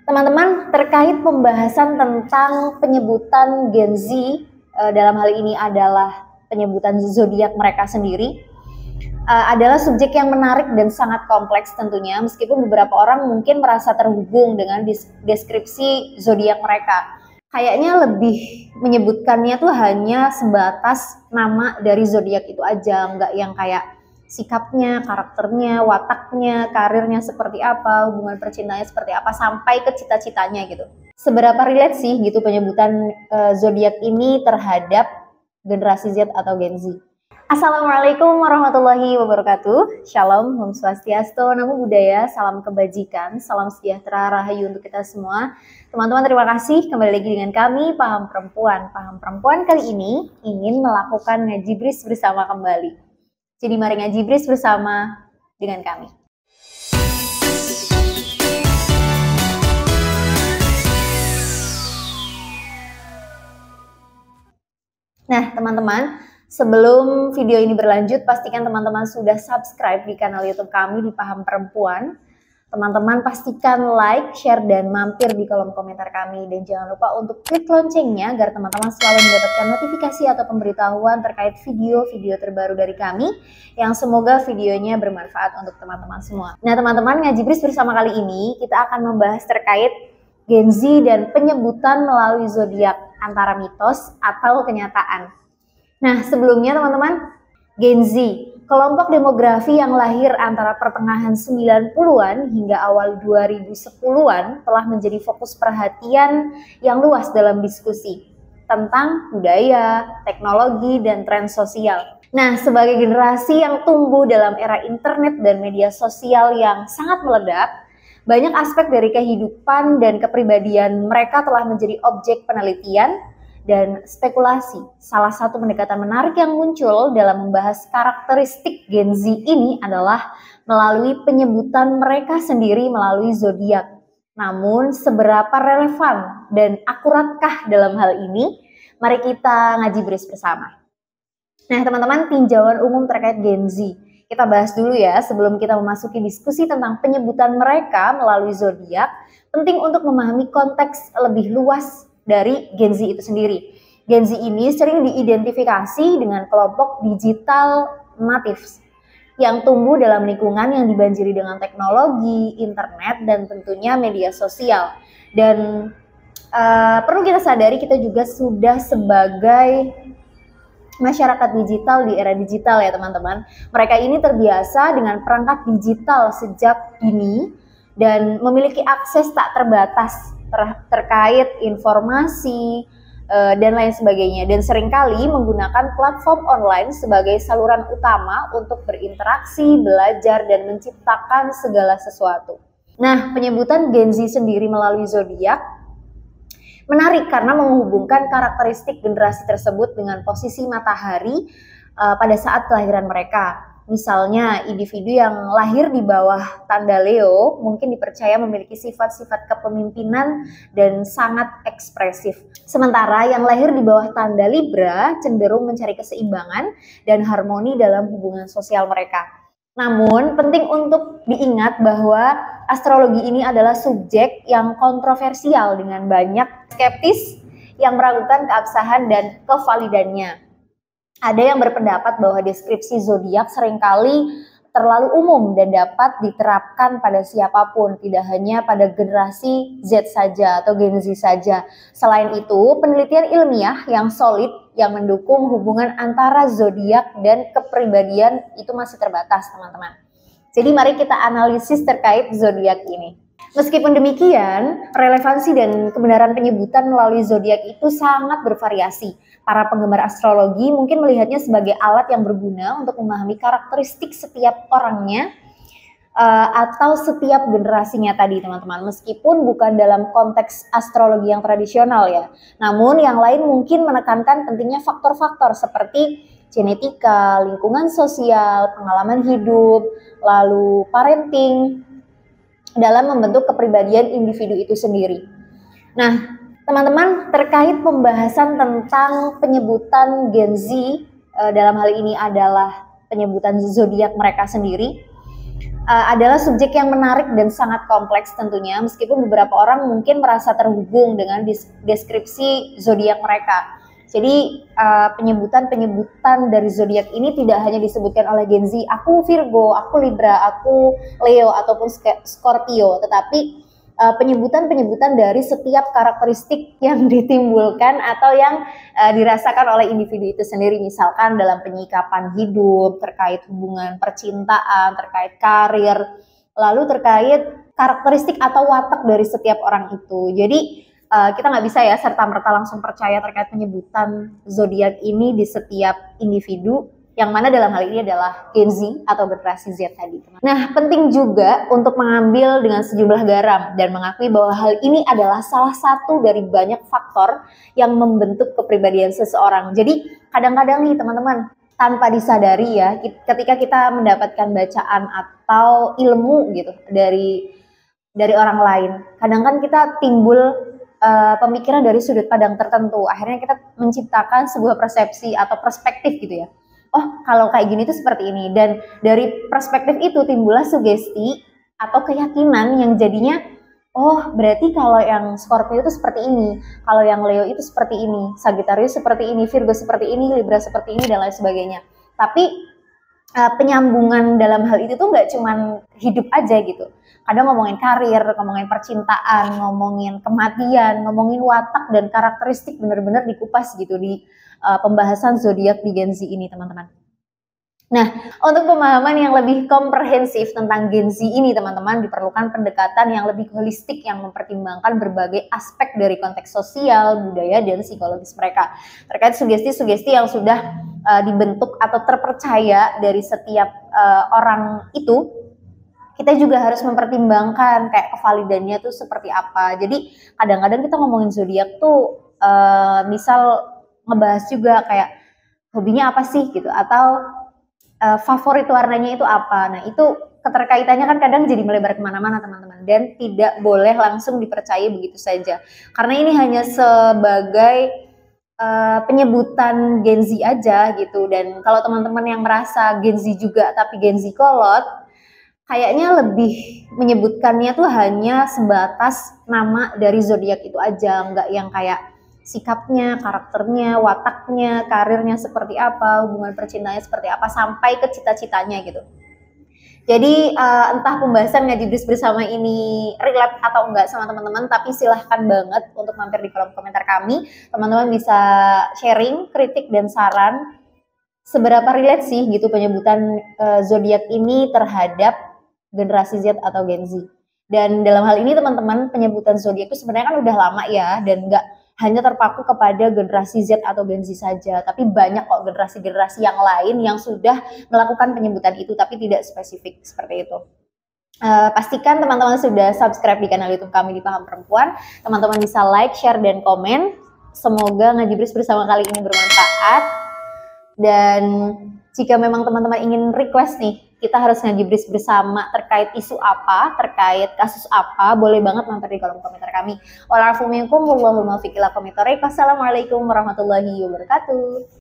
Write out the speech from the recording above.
Teman-teman, terkait pembahasan tentang penyebutan Gen Z, dalam hal ini adalah penyebutan zodiak mereka sendiri, adalah subjek yang menarik dan sangat kompleks tentunya, meskipun beberapa orang mungkin merasa terhubung dengan deskripsi zodiak mereka. Kayaknya lebih menyebutkannya tuh hanya sebatas nama dari zodiak itu aja, nggak yang kayak sikapnya, karakternya, wataknya, karirnya seperti apa, hubungan percintaannya seperti apa, sampai ke cita-citanya gitu. Seberapa relate sih gitu penyebutan zodiak ini terhadap generasi Z atau Gen Z? Assalamualaikum warahmatullahi wabarakatuh. Shalom, Om Swastiastu, Namo Buddhaya, salam kebajikan, salam sejahtera, rahayu untuk kita semua. Teman-teman, terima kasih kembali lagi dengan kami Paham Perempuan. Paham Perempuan kali ini ingin melakukan ngaji bris bersama kembali. Jadi mari ngaji bris bersama dengan kami. Nah, teman-teman, sebelum video ini berlanjut, pastikan teman-teman sudah subscribe di kanal YouTube kami di Paham Perempuan. Teman-teman pastikan like, share, dan mampir di kolom komentar kami. Dan jangan lupa untuk klik loncengnya agar teman-teman selalu mendapatkan notifikasi atau pemberitahuan terkait video-video terbaru dari kami, yang semoga videonya bermanfaat untuk teman-teman semua. Nah teman-teman, ngaji bris bersama kali ini kita akan membahas terkait Gen Z dan penyebutan melalui zodiak, antara mitos atau kenyataan. Nah sebelumnya teman-teman, Gen Z, kelompok demografi yang lahir antara pertengahan 90-an hingga awal 2010-an telah menjadi fokus perhatian yang luas dalam diskusi tentang budaya, teknologi, dan tren sosial. Nah, sebagai generasi yang tumbuh dalam era internet dan media sosial yang sangat meledak, banyak aspek dari kehidupan dan kepribadian mereka telah menjadi objek penelitian dan spekulasi. Salah satu pendekatan menarik yang muncul dalam membahas karakteristik Gen Z ini adalah melalui penyebutan mereka sendiri melalui zodiak. Namun seberapa relevan dan akuratkah dalam hal ini? Mari kita ngaji bris bersama. Nah teman-teman, tinjauan umum terkait Gen Z kita bahas dulu ya sebelum kita memasuki diskusi tentang penyebutan mereka melalui zodiak. Penting untuk memahami konteks lebih luas dari Gen Z itu sendiri. Gen Z ini sering diidentifikasi dengan kelompok digital natives yang tumbuh dalam lingkungan yang dibanjiri dengan teknologi, internet, dan tentunya media sosial. Dan perlu kita sadari kita juga sudah sebagai masyarakat digital di era digital ya teman-teman. Mereka ini terbiasa dengan perangkat digital sejak dini dan memiliki akses tak terbatas terkait informasi dan lain sebagainya, dan seringkali menggunakan platform online sebagai saluran utama untuk berinteraksi, belajar, dan menciptakan segala sesuatu. Nah, penyebutan Gen Z sendiri melalui zodiak menarik karena menghubungkan karakteristik generasi tersebut dengan posisi matahari pada saat kelahiran mereka. Misalnya, individu yang lahir di bawah tanda Leo mungkin dipercaya memiliki sifat-sifat kepemimpinan dan sangat ekspresif. Sementara yang lahir di bawah tanda Libra cenderung mencari keseimbangan dan harmoni dalam hubungan sosial mereka. Namun, penting untuk diingat bahwa astrologi ini adalah subjek yang kontroversial dengan banyak skeptis yang meragukan keabsahan dan kevalidannya. Ada yang berpendapat bahwa deskripsi zodiak seringkali terlalu umum dan dapat diterapkan pada siapapun, tidak hanya pada generasi Z saja atau Gen Z saja. Selain itu, penelitian ilmiah yang solid yang mendukung hubungan antara zodiak dan kepribadian itu masih terbatas, teman-teman. Jadi mari kita analisis terkait zodiak ini. Meskipun demikian, relevansi dan kebenaran penyebutan melalui zodiak itu sangat bervariasi. Para penggemar astrologi mungkin melihatnya sebagai alat yang berguna untuk memahami karakteristik setiap orangnya atau setiap generasinya tadi, teman-teman. Meskipun bukan dalam konteks astrologi yang tradisional ya. Namun yang lain mungkin menekankan pentingnya faktor-faktor seperti genetika, lingkungan sosial, pengalaman hidup, lalu parenting dalam membentuk kepribadian individu itu sendiri. Nah, teman-teman, terkait pembahasan tentang penyebutan Gen Z, dalam hal ini adalah penyebutan zodiak mereka sendiri, adalah subjek yang menarik dan sangat kompleks tentunya, meskipun beberapa orang mungkin merasa terhubung dengan deskripsi zodiak mereka. Jadi penyebutan dari zodiak ini tidak hanya disebutkan oleh Gen Z, aku Virgo, aku Libra, aku Leo ataupun Scorpio, tetapi penyebutan-penyebutan dari setiap karakteristik yang ditimbulkan atau yang dirasakan oleh individu itu sendiri, misalkan dalam penyikapan hidup, terkait hubungan percintaan, terkait karir, lalu terkait karakteristik atau watak dari setiap orang itu. Jadi kita nggak bisa ya serta-merta langsung percaya terkait penyebutan zodiak ini di setiap individu, yang mana dalam hal ini adalah Gen Z atau generasi Z tadi. Nah, penting juga untuk mengambil dengan sejumlah garam dan mengakui bahwa hal ini adalah salah satu dari banyak faktor yang membentuk kepribadian seseorang. Jadi kadang-kadang nih teman-teman, tanpa disadari ya, ketika kita mendapatkan bacaan atau ilmu gitu dari orang lain, kadang kan kita timbul pemikiran dari sudut pandang tertentu. Akhirnya kita menciptakan sebuah persepsi atau perspektif gitu ya. Oh, kalau kayak gini tuh seperti ini. Dan dari perspektif itu timbullah sugesti atau keyakinan yang jadinya, oh berarti kalau yang Scorpio itu seperti ini, kalau yang Leo itu seperti ini, Sagittarius seperti ini, Virgo seperti ini, Libra seperti ini, dan lain sebagainya. Tapi penyambungan dalam hal itu tuh nggak cuman hidup aja gitu. Kadang ngomongin karir, ngomongin percintaan, ngomongin kematian, ngomongin watak dan karakteristik bener-bener dikupas gitu di pembahasan zodiak di Gen Z ini, teman-teman. Nah, untuk pemahaman yang lebih komprehensif tentang Gen Z ini, teman-teman, diperlukan pendekatan yang lebih holistik yang mempertimbangkan berbagai aspek dari konteks sosial, budaya, dan psikologis mereka. Terkait sugesti-sugesti yang sudah dibentuk atau terpercaya dari setiap orang itu, kita juga harus mempertimbangkan kayak kevalidannya tuh seperti apa. Jadi kadang-kadang kita ngomongin zodiak tuh misal ngebahas juga kayak hobinya apa sih gitu, atau favorit warnanya itu apa. Nah itu keterkaitannya kan kadang jadi melebar kemana-mana, teman-teman, dan tidak boleh langsung dipercaya begitu saja, karena ini hanya sebagai penyebutan Gen Z aja gitu. Dan kalau teman-teman yang merasa Gen Z juga tapi Gen Z kolot, kayaknya lebih menyebutkannya tuh hanya sebatas nama dari zodiak itu aja, nggak yang kayak sikapnya, karakternya, wataknya, karirnya seperti apa, hubungan percintaannya seperti apa, sampai ke cita-citanya gitu. Jadi entah pembahasan ngaji Bris bersama ini relate atau enggak sama teman-teman, tapi silahkan banget untuk mampir di kolom komentar kami. Teman-teman bisa sharing, kritik, dan saran seberapa relate sih gitu penyebutan zodiak ini terhadap generasi Z atau Gen Z. Dan dalam hal ini teman-teman, penyebutan zodiak itu sebenarnya kan udah lama ya, dan nggak hanya terpaku kepada generasi Z atau Gen Z saja, tapi banyak kok generasi-generasi yang lain yang sudah melakukan penyebutan itu, tapi tidak spesifik seperti itu. Pastikan teman-teman sudah subscribe di kanal YouTube kami di Paham Perempuan. Teman-teman bisa like, share, dan komen. Semoga ngaji Bris bersama kali ini bermanfaat. Dan jika memang teman-teman ingin request nih, kita harus ngaji Bris bersama terkait isu apa, terkait kasus apa, boleh banget mampir di kolom komentar kami. Wassalamualaikum warahmatullahi wabarakatuh.